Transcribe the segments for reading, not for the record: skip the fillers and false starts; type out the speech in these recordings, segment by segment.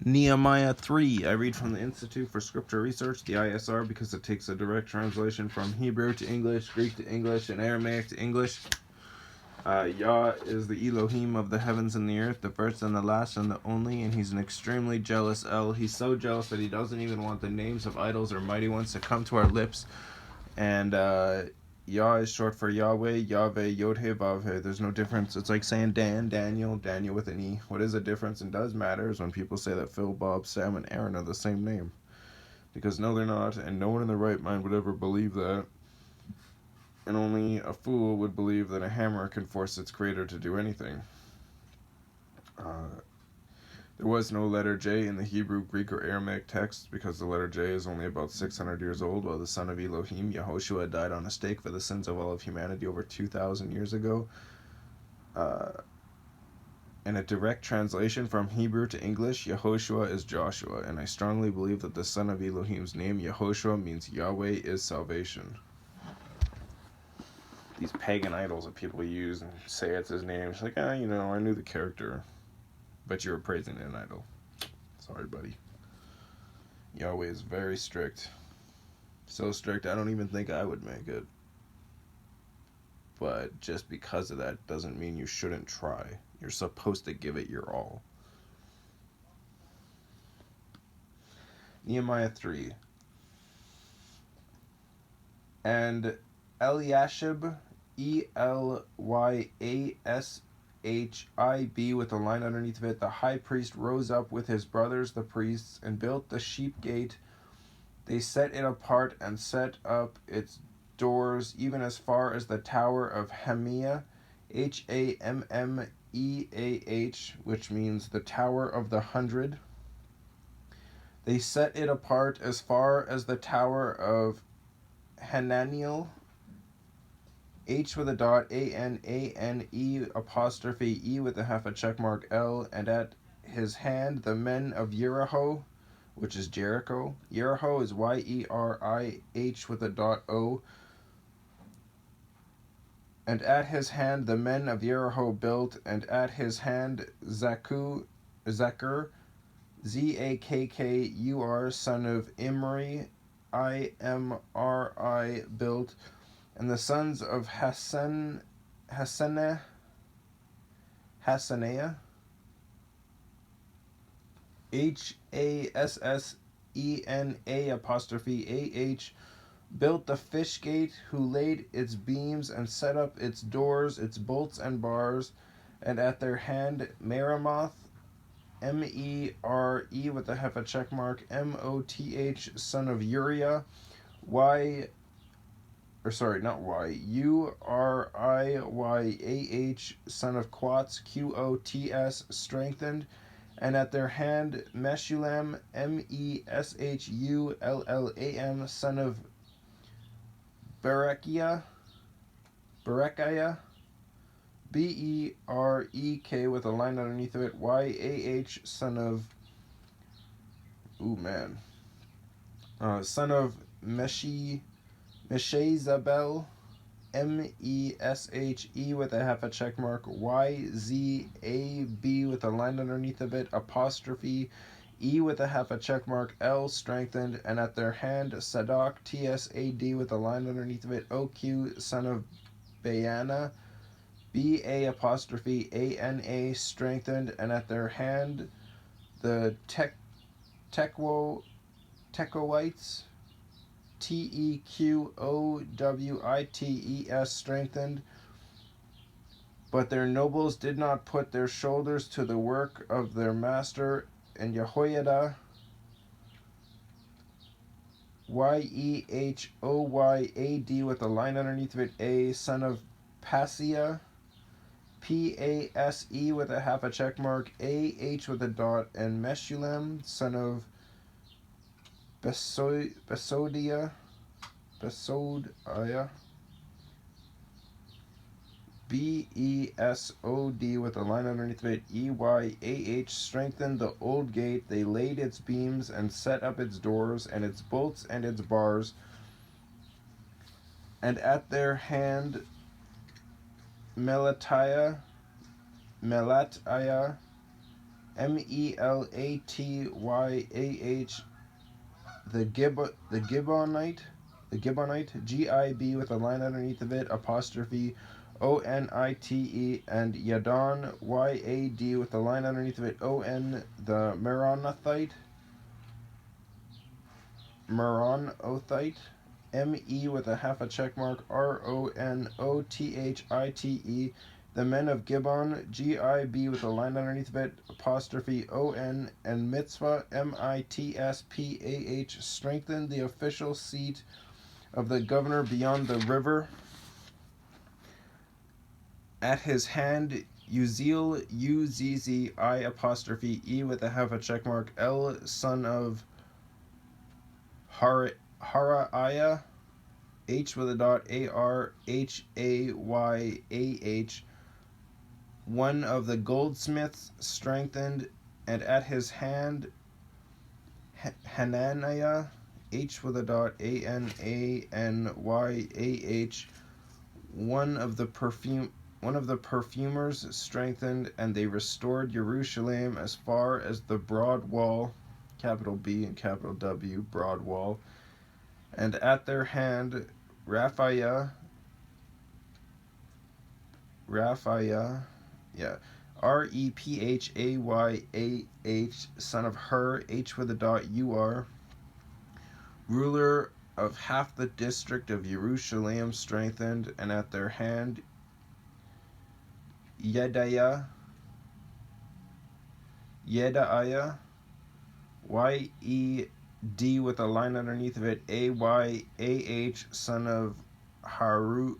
Nehemiah 3. I read from the Institute for Scripture Research, the ISR, because it takes a direct translation from Hebrew to English, Greek to English, and Aramaic to English. Yah is the Elohim of the heavens and the earth, the first and the last and the only, and he's an extremely jealous El. He's so jealous that he doesn't even want the names of idols or mighty ones to come to our lips. And Yah is short for Yahweh, Yahweh, Yod-He, Vav-He. There's no difference. It's like saying Daniel with an E. What is the difference and does matter is when people say that Phil, Bob, Sam, and Aaron are the same name. Because no, they're not, and no one in their right mind would ever believe that. And only a fool would believe that a hammer can force its creator to do anything. There was no letter J in the Hebrew, Greek, or Aramaic texts because the letter J is only about 600 years old, while the son of Elohim, Yehoshua, died on a stake for the sins of all of humanity over 2,000 years ago. In a direct translation from Hebrew to English, Yehoshua is Joshua, and I strongly believe that the son of Elohim's name, Yehoshua, means Yahweh is salvation. These pagan idols that people use and say it's his name, it's like, I knew the character, but you were praising an idol. Sorry, buddy. Yahweh is very strict. So strict, I don't even think I would make it. But just because of that doesn't mean you shouldn't try. You're supposed to give it your all. Nehemiah 3. And Eliashib, Elyashib, with a line underneath of it, the high priest rose up with his brothers the priests and built the sheep gate. They set it apart and set up its doors even as far as the tower of Hammah, Hammeah, which means the Tower of the 100. They set it apart as far as the Tower of Hananiel, H with a dot, Anane apostrophe E with a half a check mark L, and at his hand the men of Jericho, which is Jericho. Jericho is Yerih with a dot O. And at his hand the men of Jericho built, and at his hand Zakkur, Zakkur, son of Imri, Imri, built, and the sons of Hassenaah, Hassena apostrophe AH, built the fish gate, who laid its beams and set up its doors, its bolts and bars, and at their hand Meremoth, Mere with a half a check mark, Moth, son of Uriah, Uriyah, son of Quots, Qots, strengthened, and at their hand Meshullam, Meshullam, son of Berechiah, Berek, with a line underneath of it, Yah, son of, son of Meshezabel, Meshe with a half a check mark, Yzab with a line underneath of it, apostrophe E with a half a check mark, L, strengthened, and at their hand Sadok, Tsad with a line underneath of it, Oq, son of Baana, Ba apostrophe Ana, strengthened, and at their hand the Tekoites, Teqowites, strengthened. But their nobles did not put their shoulders to the work of their master, and Jehoiada, Yehoyad with a line underneath of it, A, son of Paseah, Pase with a half a check mark, AH with a dot, and Meshullam, son of Besodiah, Besod with a line underneath of it, Eyah, strengthened the old gate. They laid its beams and set up its doors and its bolts and its bars. And at their hand Melatiah, Melatyah, the Gibbonite, Gib with a line underneath of it, apostrophe Onite, and Yadon, Yad with a line underneath of it, On, the Meronothite, Me with a half a check mark, Ronothite, the men of Gibbon, Gib with a line underneath of it, apostrophe On, and Mitzvah, Mitspah, strengthened the official seat of the governor beyond the river. At his hand, Uzziel, Uzzi, apostrophe E with a half a check mark, El, son of Haraiah, H with a dot, Arhayah, one of the goldsmiths, strengthened, and at his hand, Hananiah, H with a dot, Ananyah, one of the perfumers, strengthened, and they restored Jerusalem as far as the broad wall, capital B and capital W, broad wall, and at their hand Rephaiah, Rephaiah, son of Hur, H with a dot, ruler of half the district of Jerusalem, strengthened, and at their hand Yedaiah, Yed, with a line underneath of it, Ayah, son of Harumaph,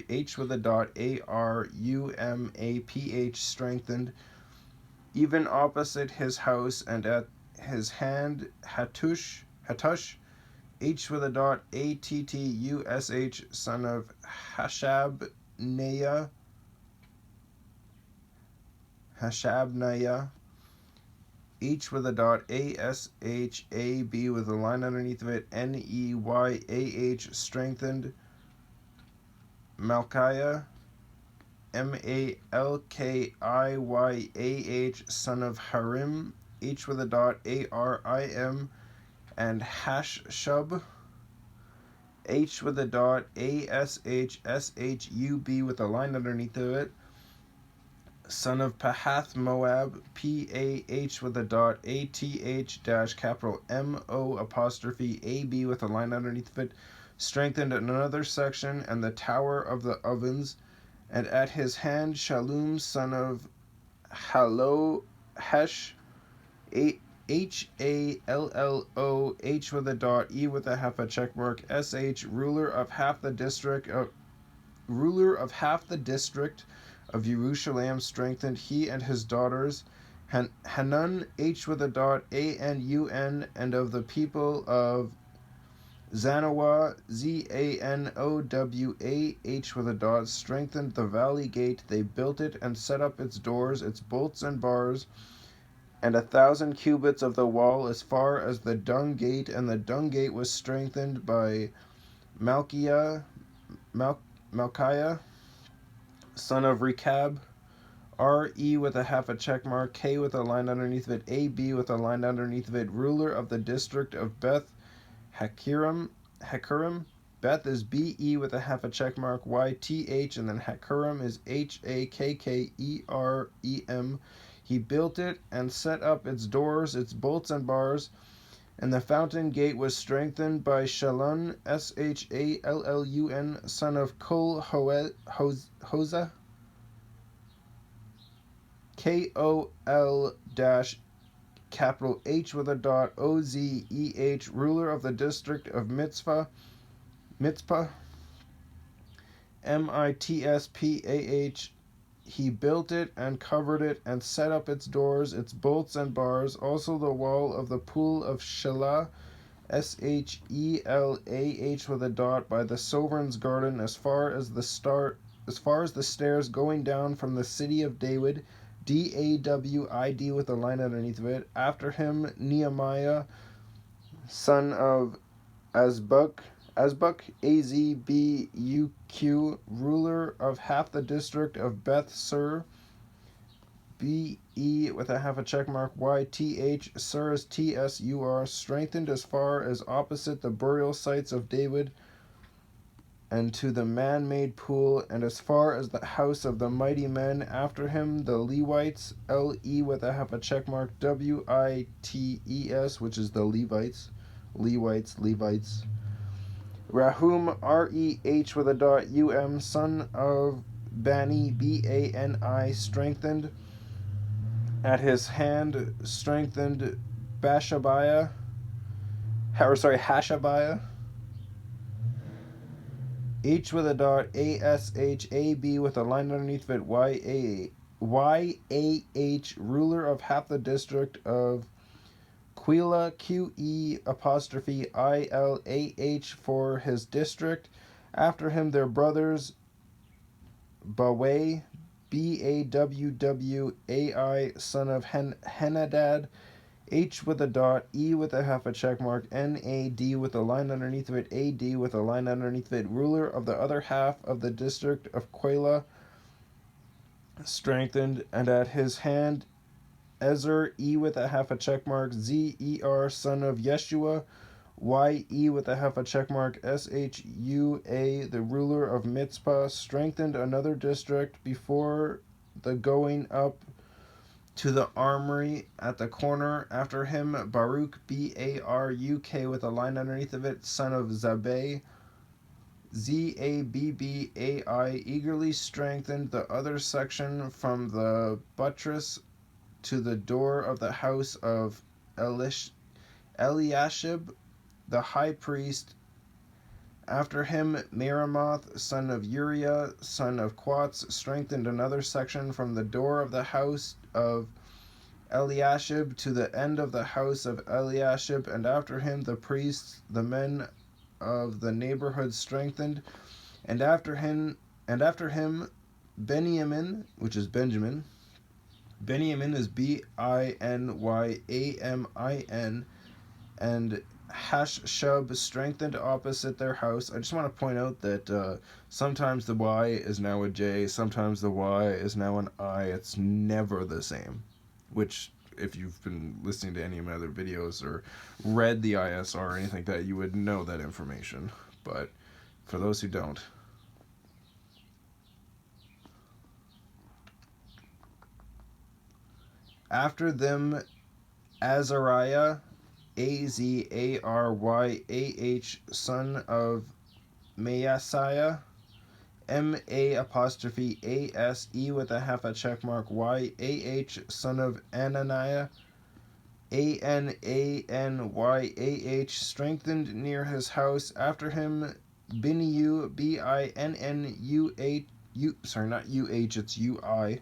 H with a dot, Arumaph, strengthened, even opposite his house, and at his hand Hattush, H with a dot, Attush, son of Hashabneiah, H with a dot, Ashab with a line underneath of it, Neyah, strengthened, Malchiah, Malkiah, son of Harim, H with a dot, Arim, and Hashub, H with a dot, Ashub with a line underneath of it, son of Pahath Moab, Pah with a dot, Ath dash capital Mo apostrophe Ab with a line underneath of it, strengthened another section, and the tower of the ovens, and at his hand Shallum, son of Halohesh, Hallo, H with a dot, E with a half a check mark, Sh, ruler of half the district of Jerusalem, strengthened, he and his daughters, Hanun, H with a dot, Anun, and of the people of Zanoah, Zanowa, H with a dot, strengthened the valley gate. They built it and set up its doors, its bolts and bars, and 1,000 cubits of the wall as far as the dung gate, and the dung gate was strengthened by Malchiah, son of Rechab, Re with a half a check mark, K with a line underneath of it, Ab with a line underneath of it, ruler of the district of Beth Hakerem. Beth is Be with a half a check mark, Yth, and then Hakerem is Hakkerem. He built it and set up its doors, its bolts and bars, and the fountain gate was strengthened by Shallun, Shallun, son of Kol Hoza, Kol dash capital H with a dot, Ozeh, ruler of the district of Mitzpah, Mitspah, he built it and covered it and set up its doors, its bolts and bars, also the wall of the pool of Shelah, Shelah with a dot, by the sovereign's garden, as far as the stairs going down from the city of David, Dawid with a line underneath of it. After him, Nehemiah, son of Azbuk, Azbuk, Azbuq, ruler of half the district of Beth Sur, BE with a half a check mark, YTH, Sur's TSUR, strengthened as far as opposite the burial sites of David and to the man-made pool, and as far as the house of the mighty men after him, the Levites, LE with a half a check mark, WITES, which is the Levites, Levites. Rahum, REH with a dot, UM, son of Bani, BANI, strengthened. At his hand strengthened Hashabiah, H with a dot, ASHAB with a line underneath it, YAH, ruler of half the district of Quila, QE apostrophe ILAH for his district. After him their brothers Bawai, BAWWAI, son of Henadad, H with a dot, E with a half a check mark, NAD with a line underneath of it, AD with a line underneath of it, ruler of the other half of the district of Quela, strengthened, and at his hand Ezer, E with a half a check mark, ZER, son of Yeshua, YE with a half a check mark, SHUA, the ruler of Mitzpah, strengthened another district before the going up to the armory at the corner. After him, Baruch, BARUK with a line underneath of it, son of Zabbai, ZABBAI, eagerly strengthened the other section from the buttress to the door of the house of Eliashib, the high priest. After him, Meremoth, son of Uriah, son of Quats, strengthened another section from the door of the house of Eliashib to the end of the house of Eliashib, and after him the priests, the men of the neighborhood, strengthened, and after him Benjamin, which is Benjamin. Benjamin is BINYAMIN, and Hashshub strengthened opposite their house. I just want to point out that sometimes the Y is now a J, sometimes the Y is now an I. It's never the same. Which, if you've been listening to any of my other videos or read the ISR or anything like that, you would know that information. But for those who don't. After them, Azariah, AZARYAH, son of Maasiah, MA apostrophe ASE with a half a check mark, YAH, son of Ananiah, ANANYAH, strengthened near his house. After him, Binnu, not UH, it's UI.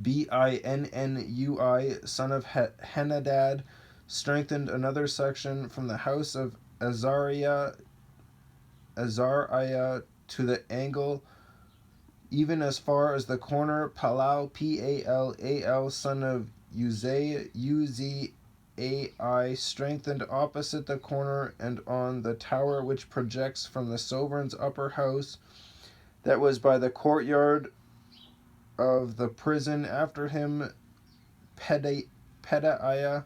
Binnui, son of Henadad, strengthened another section from the house of Azariah to the angle, even as far as the corner. Palal, PALAL, son of Uzai, UZAI, strengthened opposite the corner and on the tower which projects from the sovereign's upper house that was by the courtyard of the prison. After him, Pedaiah,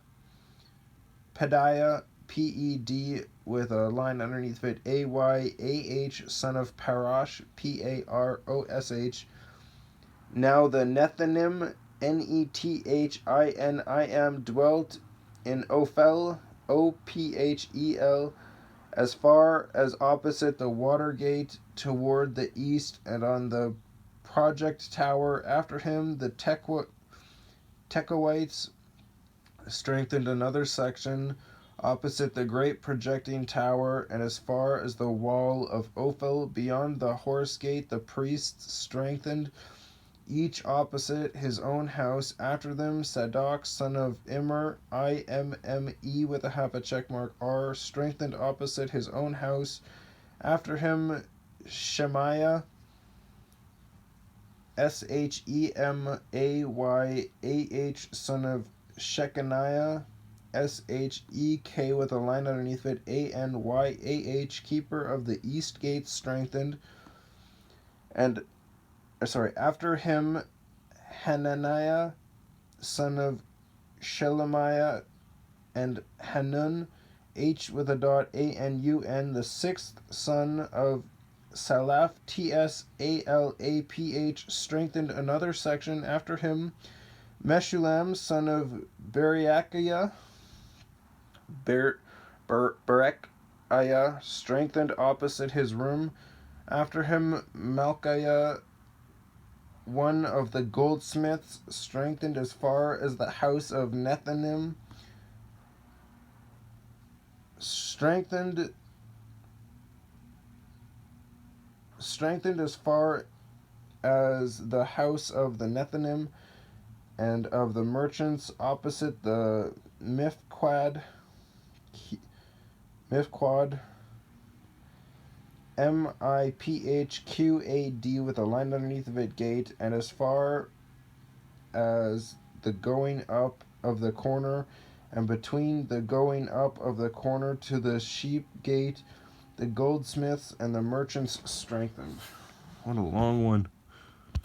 PED with a line underneath it, AYAH, son of Parash, PAROSH. Now the Nethinim, NETHINIM, dwelt in Ophel, OPHEL, as far as opposite the water gate toward the east, and on the project tower. After him, the Tekoites strengthened another section opposite the great projecting tower, and as far as the wall of Ophel beyond the horse gate, the priests strengthened, each opposite his own house. After them, Sadok, son of Immer, IMME with a half a check mark R, strengthened opposite his own house. After him, Shemaiah, SHEMAYAH, son of Shechaniah, SHEK with a line underneath it, ANYAH, keeper of the east gate, strengthened. And after him Hananiah son of Shelemiah, and Hanun, H with a dot, ANUN, the sixth son of Salaph, TSALAPH, strengthened another section. After him Meshulam son of Berechiah, Berechiah, strengthened opposite his room. After him Malchiah, one of the goldsmiths, strengthened as far as the house of Nethanim, strengthened as far as the house of the Nethanim, and of the merchants opposite the Mifquad, MIPHQAD with a line underneath of it, gate, and as far as the going up of the corner, and between the going up of the corner to the sheep gate, the goldsmiths and the merchants strengthened. What a long one.